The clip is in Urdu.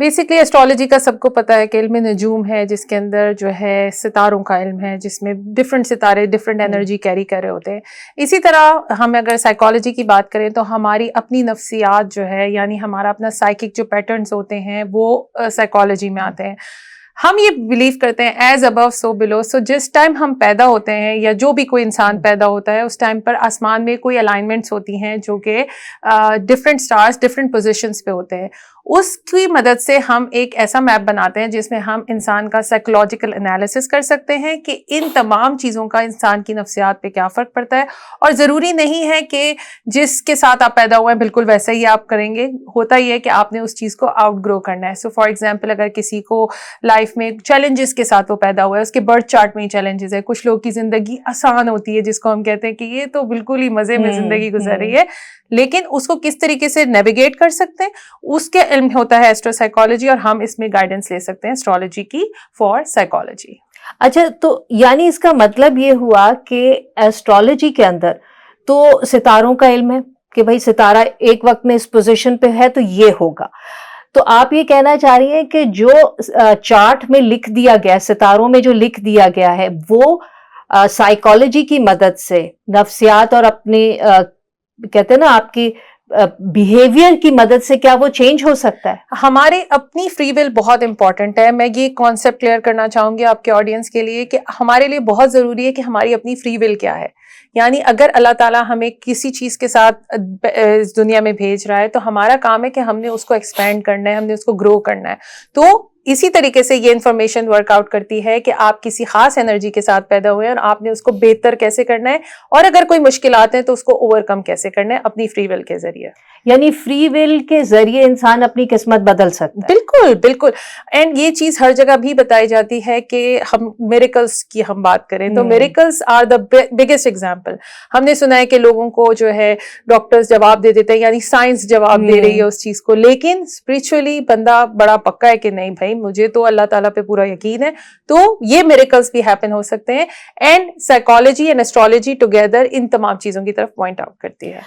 بیسکلی ایسٹرالوجی کا سب کو پتہ ہے کہ علم نجوم ہے، جس کے اندر جو ہے ستاروں کا علم ہے، جس میں ڈفرینٹ ستارے ڈفرینٹ انرجی کیری کر رہے ہوتے ہیں. اسی طرح ہم اگر سائیکالوجی کی بات کریں تو ہماری اپنی نفسیات جو ہے، یعنی ہمارا اپنا سائیکک جو پیٹرنس ہوتے ہیں وہ سائیکالوجی میں آتے ہیں. ہم یہ بلیو کرتے ہیں ایز ابو سو بلو. سو جس ٹائم ہم پیدا ہوتے ہیں یا جو بھی کوئی انسان پیدا ہوتا ہے، اس ٹائم پر آسمان میں کوئی الائنمنٹس ہوتی ہیں جو کہ ڈفرینٹ اسٹارس ڈفرینٹ پوزیشنس پہ ہوتے ہیں. اس کی مدد سے ہم ایک ایسا میپ بناتے ہیں جس میں ہم انسان کا سائیکولوجیکل انالیسس کر سکتے ہیں کہ ان تمام چیزوں کا انسان کی نفسیات پہ کیا فرق پڑتا ہے. اور ضروری نہیں ہے کہ جس کے ساتھ آپ پیدا ہوئے ہیں بالکل ویسا ہی آپ کریں گے. ہوتا یہ ہے کہ آپ نے اس چیز کو آؤٹ گرو کرنا ہے. سو فار ایگزامپل اگر کسی کو لائف میں چیلنجز کے ساتھ وہ پیدا ہوا ہے، اس کے برتھ چارٹ میں ہی چیلنجز ہے. کچھ لوگ کی زندگی آسان ہوتی ہے جس کو ہم کہتے ہیں کہ یہ تو بالکل ہی مزے میں زندگی گزر رہی ہے، لیکن اس کو کس طریقے سے نیویگیٹ کر سکتے ہیں اس کے علم ہوتا ہے ایسٹرو سائیکالوجی، اور ہم اس میں گائیڈنس لے سکتے ہیں اسٹرالوجی کی فار سائیکالوجی. اچھا، تو یعنی اس کا مطلب یہ ہوا کہ ایسٹرالوجی کے اندر تو ستاروں کا علم ہے کہ بھائی ستارہ ایک وقت میں اس پوزیشن پہ ہے تو یہ ہوگا. تو آپ یہ کہنا چاہ رہی ہیں کہ جو چارٹ میں لکھ دیا گیا، ستاروں میں جو لکھ دیا گیا ہے، وہ سائیکالوجی کی مدد سے نفسیات اور اپنی کہتے ہیں نا آپ کی بیہیویئر کی مدد سے کیا وہ چینج ہو سکتا ہے؟ ہمارے اپنی فری ول بہت امپورٹنٹ ہے. میں یہ کانسیپٹ کلیئر کرنا چاہوں گی آپ کے آڈینس کے لیے کہ ہمارے لیے بہت ضروری ہے کہ ہماری اپنی فری ول کیا ہے. یعنی اگر اللہ تعالیٰ ہمیں کسی چیز کے ساتھ اس دنیا میں بھیج رہا ہے تو ہمارا کام ہے کہ ہم نے اس کو ایکسپینڈ کرنا ہے، ہم نے اس کو گرو کرنا ہے. تو اسی طریقے سے یہ انفارمیشن ورک آؤٹ کرتی ہے کہ آپ کسی خاص انرجی کے ساتھ پیدا ہوئے اور آپ نے اس کو بہتر کیسے کرنا ہے، اور اگر کوئی مشکلات ہیں تو اس کو اوور کم کیسے کرنا ہے اپنی فری ول کے ذریعے. یعنی فری ول کے ذریعے انسان اپنی قسمت بدل سکتا ہے. بالکل بالکل. اینڈ یہ چیز ہر جگہ بھی بتائی جاتی ہے کہ ہم میریکلس کی ہم بات کریں تو miracles are the biggest example. ہم نے سنا ہے کہ لوگوں کو جو ہے ڈاکٹرز جواب دے دیتے ہیں، یعنی سائنس جواب دے رہی ہے اس چیز کو، لیکن اسپرچولی بندہ بڑا پکا ہے کہ نہیں بھائی مجھے تو اللہ تعالیٰ پہ پورا یقین ہے. تو یہ میریکلس بھی ہیپن ہو سکتے ہیں. And psychology and astrology together in تمام چیزوں کی طرف پوائنٹ آؤٹ کرتی ہے.